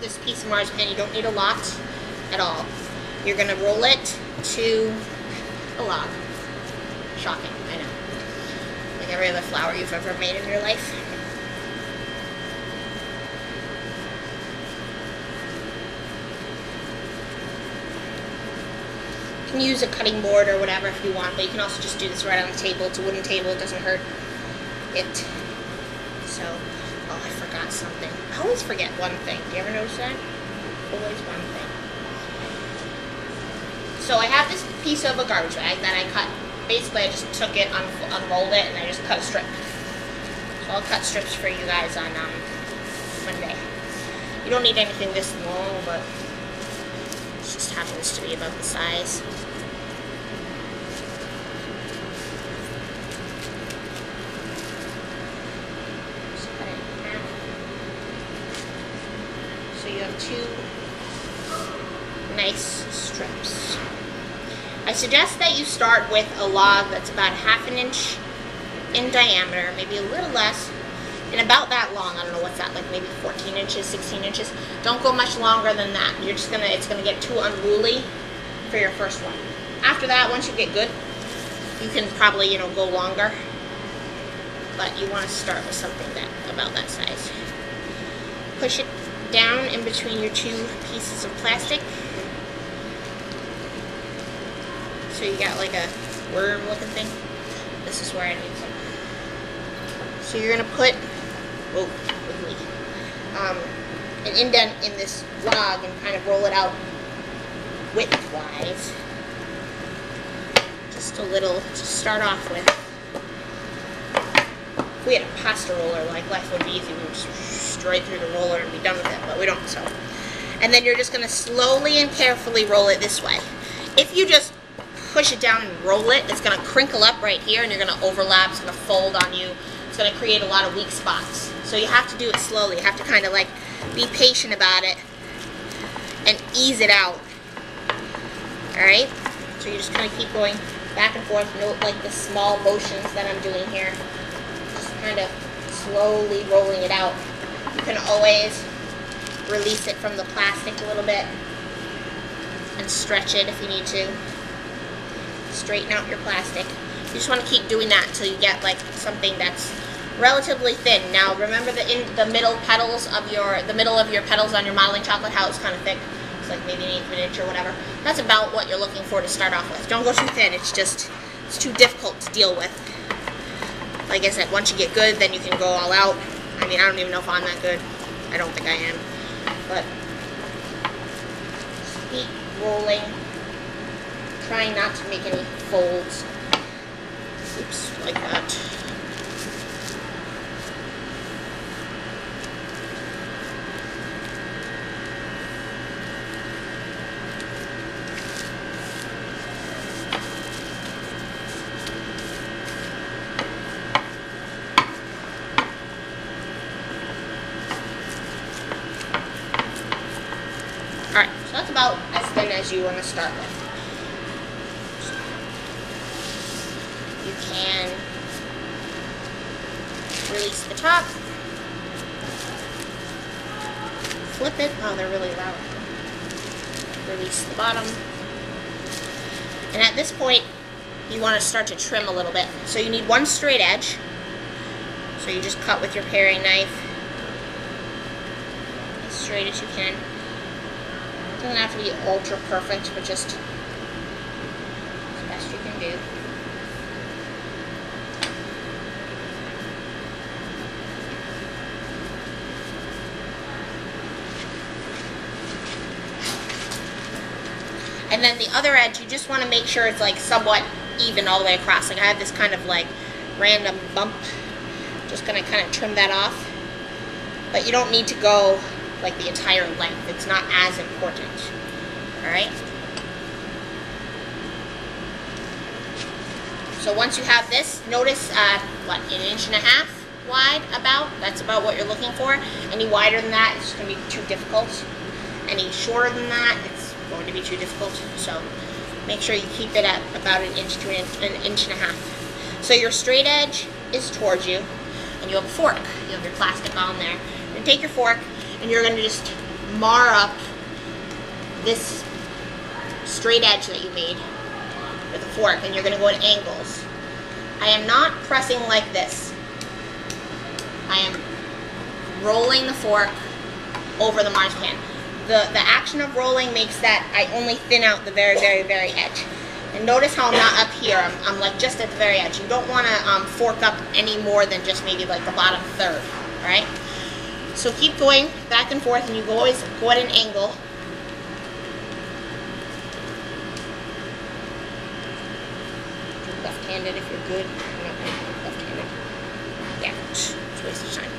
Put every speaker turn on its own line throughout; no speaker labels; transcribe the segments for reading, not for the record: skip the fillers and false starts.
this piece of marzipan, you don't need a lot at all. You're gonna roll it to a log. Shocking, I know. Like every other flour you've ever made in your life. You can use a cutting board or whatever if you want, but you can also just do this right on the table. It's a wooden table, it doesn't hurt it. So, oh, I forgot something. I always forget one thing. Do you ever notice that? Always one thing. So I have this piece of a garbage bag that I cut. Basically, I just took it, unrolled it, and I just cut a strip. So I'll cut strips for you guys on Monday. You don't need anything this long, but it just happens to be about the size. So you have 2 nice strips. I suggest that you start with a log that's about 1/2 inch in diameter, maybe a little less, and about that long. I don't know what's that, like maybe 14 inches, 16 inches. Don't go much longer than that. You're just gonna, it's gonna get too unruly for your first one. After that, once you get good, you can probably, you know, go longer, but you want to start with something that about that size. Push it down in between your 2 pieces of plastic. So you got like a worm looking thing. This is where I need some. So you're gonna put, oh, quickly, an indent in this log and kind of roll it out width-wise. Just a little to start off with. If we had a pasta roller, like, life would be easy. We would just straight through the roller and be done with it, but we don't, so. And then you're just gonna slowly and carefully roll it this way. If you just push it down and roll it, it's going to crinkle up right here and you're going to overlap, it's going to fold on you, it's going to create a lot of weak spots. So you have to do it slowly, you have to kind of like be patient about it and ease it out. Alright, so you're just going to keep going back and forth, note like the small motions that I'm doing here, just kind of slowly rolling it out. You can always release it from the plastic a little bit and stretch it if you need to. Straighten out your plastic. You just want to keep doing that until you get like something that's relatively thin. Now remember the middle petals of your petals on your modeling chocolate, how it's kind of thick. It's like maybe 1/8 of an inch or whatever. That's about what you're looking for to start off with. Don't go too thin. It's too difficult to deal with. Like I said, once you get good, then you can go all out. I mean, I don't even know if I'm that good. I don't think I am. But just keep rolling. Trying not to make any folds. Oops, like that. Alright, so that's about as thin as you want to start with. You can release the top, flip it, oh they're really loud, release the bottom, and at this point you want to start to trim a little bit. So you need 1 straight edge, so you just cut with your paring knife as straight as you can. It doesn't have to be ultra perfect, but just as best you can do. And then the other edge, you just want to make sure it's like somewhat even all the way across. Like I have this kind of like random bump. Just going to kind of trim that off. But you don't need to go like the entire length. It's not as important. Alright? So once you have this, notice, what, 1.5 inches wide about? That's about what you're looking for. Any wider than that, it's going to be too difficult. Any shorter than that, it's going to be too difficult. So make sure you keep it at about 1 inch to 1.5 inches. So your straight edge is towards you, and you have a fork. You have your plastic on there. You're going to take your fork, and you're going to just mar up this straight edge that you made with a fork, and you're going to go at angles. I am not pressing like this. I am rolling the fork over the marzipan. The action of rolling makes that I only thin out the very, very, very edge. And notice how I'm not up here. I'm like just at the very edge. You don't want to fork up any more than just maybe like the bottom third. All right. So keep going back and forth, and you always go at an angle. Left-handed if you're good. Not left-handed. Yeah, it's a waste of time.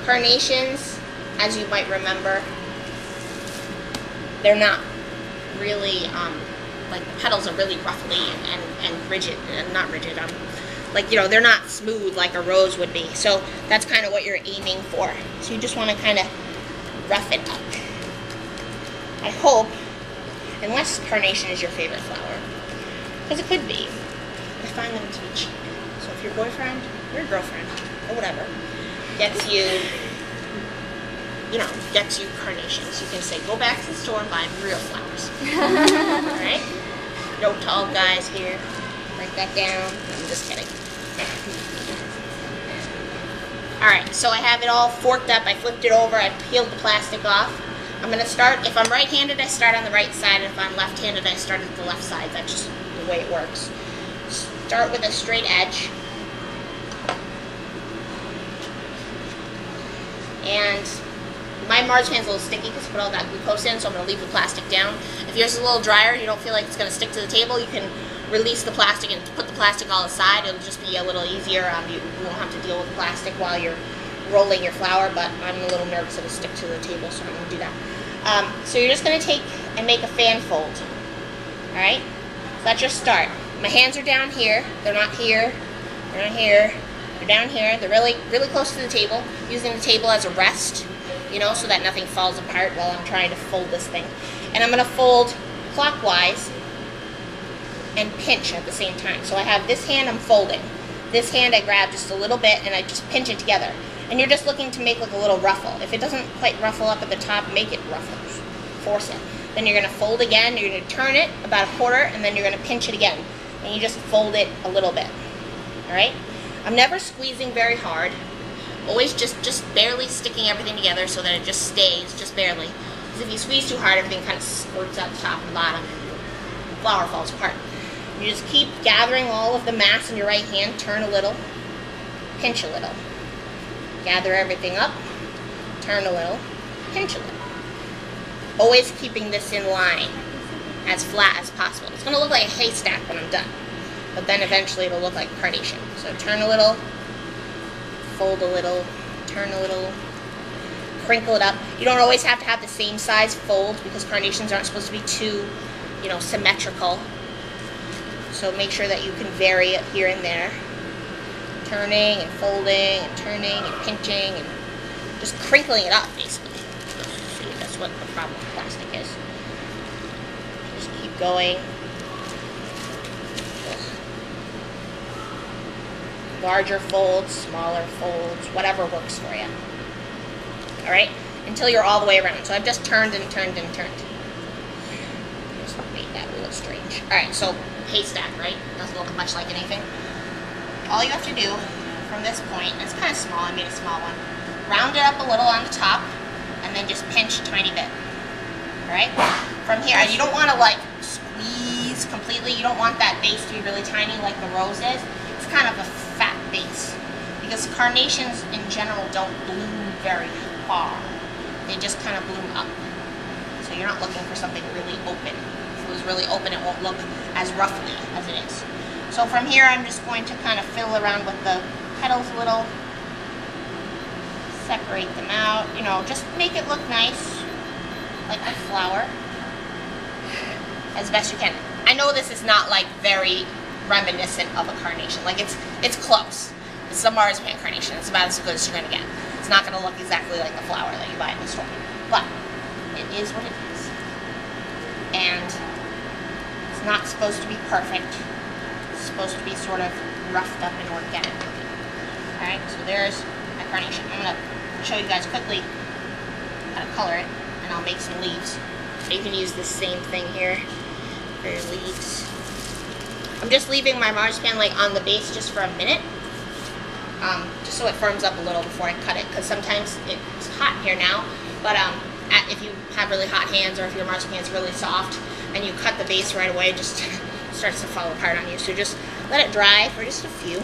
Carnations, as you might remember, they're not really, like the petals are really ruffly and rigid, not rigid, like, you know, they're not smooth like a rose would be. So that's kind of what you're aiming for. So you just want to kind of rough it up. I hope, unless carnation is your favorite flower, because it could be, I find them to be cheap. So if your boyfriend, or your girlfriend, or whatever, gets you, you know, gets you carnations, you can say, go back to the store and buy real flowers. Alright? No tall guys here. Write that down. I'm just kidding. Alright, so I have it all forked up. I flipped it over. I peeled the plastic off. I'm going to start, if I'm right-handed, I start on the right side. If I'm left-handed, I start at the left side. That's just the way it works. Start with a straight edge. And my marzipan's a little sticky because I put all that glucose in, so I'm going to leave the plastic down. If yours is a little drier, you don't feel like it's going to stick to the table, you can release the plastic and put the plastic all aside. It'll just be a little easier. You won't have to deal with the plastic while you're rolling your flour, but I'm a little nervous it'll stick to the table, so I'm going to do that. So you're just going to take and make a fan fold. Alright? So that's your start. My hands are down here. They're not here. They're not here. They're down here. They're really, really close to the table. Using the table as a rest, you know, so that nothing falls apart while I'm trying to fold this thing. And I'm going to fold clockwise and pinch at the same time. So I have this hand I'm folding. This hand I grab just a little bit and I just pinch it together. And you're just looking to make like a little ruffle. If it doesn't quite ruffle up at the top, make it ruffle. Force it. Then you're going to fold again. You're going to turn it about a quarter, and then you're going to pinch it again. And you just fold it a little bit. Alright? I'm never squeezing very hard. Always just barely sticking everything together so that it just stays, just barely. Because if you squeeze too hard, everything kind of squirts out the top and the bottom. The flour falls apart. You just keep gathering all of the mass in your right hand. Turn a little. Pinch a little. Gather everything up. Turn a little. Pinch a little. Always keeping this in line, as flat as possible. It's going to look like a haystack when I'm done. But then eventually it'll look like a carnation. So turn a little. Fold a little, turn a little, crinkle it up. You don't always have to have the same size fold because carnations aren't supposed to be too, you know, symmetrical. So make sure that you can vary it here and there. Turning and folding and turning and pinching and just crinkling it up, basically. See, that's what the problem with plastic is. Just keep going. Larger folds, smaller folds, whatever works for you. Alright? Until you're all the way around. So I've just turned and turned and turned. Just made that a little strange. Alright, so haystack, right? Doesn't look much like anything. All you have to do from this point, and it's kind of small, I made a small one, round it up a little on the top, and then just pinch a tiny bit. Alright? From here, you don't want to like squeeze completely. You don't want that base to be really tiny like the rose is. It's kind of a fat base, because carnations in general don't bloom very far. They just kind of bloom up. So you're not looking for something really open. If it was really open, it won't look as ruffly as it is. So from here, I'm just going to kind of fiddle around with the petals a little, separate them out, you know, just make it look nice, like a flower, as best you can. I know this is not like very reminiscent of a carnation. Like it's close. It's a marzipan carnation. It's about as good as you're going to get. It's not going to look exactly like the flower that you buy in the store. But it is what it is. And it's not supposed to be perfect. It's supposed to be sort of roughed up and organic looking. Alright, so there's my carnation. I'm going to show you guys quickly how to color it, and I'll make some leaves. You can use the same thing here for your leaves. I'm just leaving my marzipan like on the base just for a minute, just so it firms up a little before I cut it, because sometimes it's hot here now, but if you have really hot hands or if your marzipan's really soft and you cut the base right away, it just starts to fall apart on you. So just let it dry for just a few.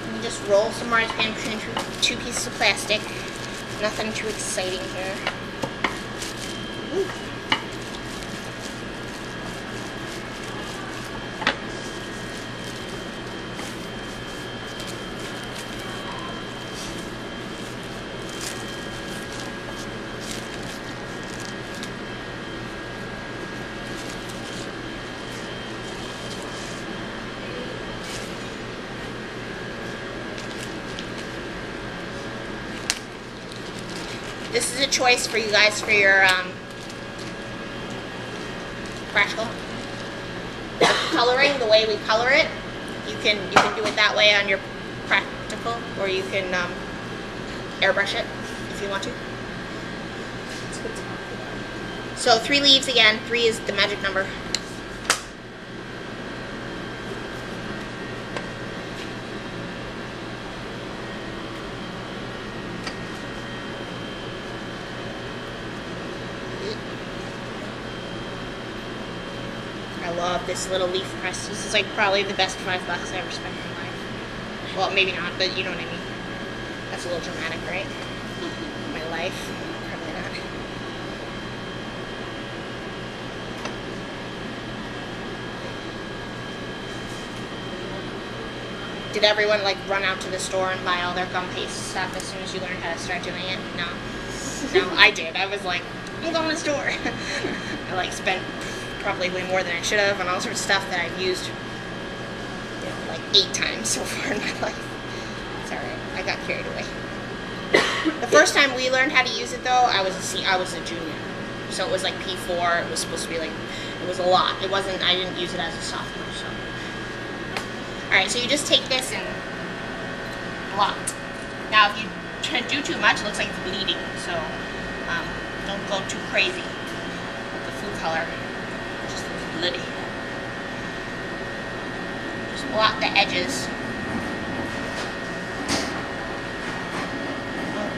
And you just roll some marzipan between two pieces of plastic. Nothing too exciting here. Ooh. This is a choice for you guys for your practical coloring. The way we color it, you can do it that way on your practical, or you can airbrush it if you want to. So 3 leaves again. 3 is the magic number. I love this little leaf press. This is like probably the best $5 I ever spent in my life. Well, maybe not, but you know what I mean. That's a little dramatic, right? My life. Probably not. Did everyone like run out to the store and buy all their gum paste stuff as soon as you learned how to start doing it? No. No, I did. I was like, I'm going to the store. I like spent probably way more than I should have on all sorts of stuff that I've used, you know, like 8 times so far in my life. It's alright. I got carried away. The first time we learned how to use it though, I was a junior. So it was like P4. It was supposed to be like, it was a lot. It wasn't, I didn't use it as a sophomore, so. Alright, so you just take this and block. Now if you do too much, it looks like it's bleeding, so don't go too crazy with the food color. Just bloody. Just block the edges. Oh,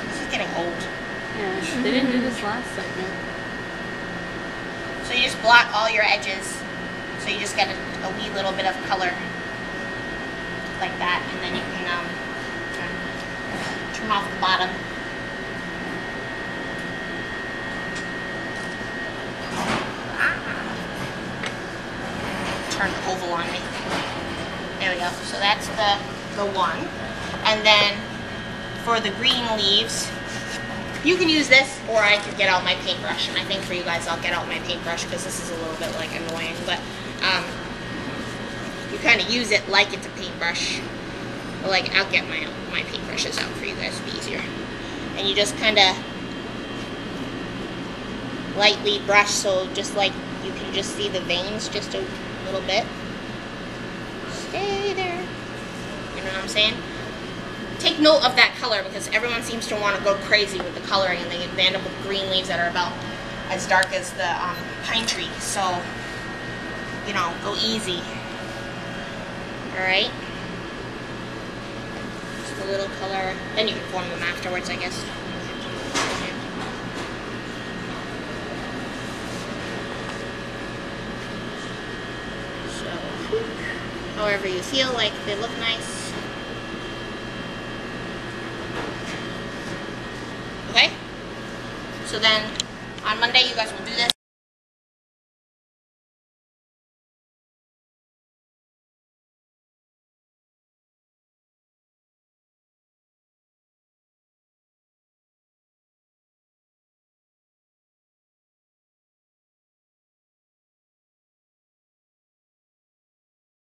this is getting old.
Yeah, they didn't do this last segment.
So you just block all your edges, so you just get a wee little bit of color like that, and then you can trim off the bottom. Turn the oval on me. There we go. So that's the one. And then for the green leaves, you can use this, or I could get out my paintbrush. And I think for you guys, I'll get out my paintbrush because this is a little bit like annoying. But you kind of use it like it's a paintbrush. But like I'll get my paintbrushes out for you guys to be easier. And you just kind of lightly brush, so just like you can just see the veins just a little bit. Stay there. You know what I'm saying? Take note of that color because everyone seems to want to go crazy with the coloring and they end up with green leaves that are about as dark as the pine tree. So, you know, go easy. Alright? Just a little color. Then you can form them afterwards, I guess. However you feel like they look nice. Okay? So then, on Monday you guys will do this.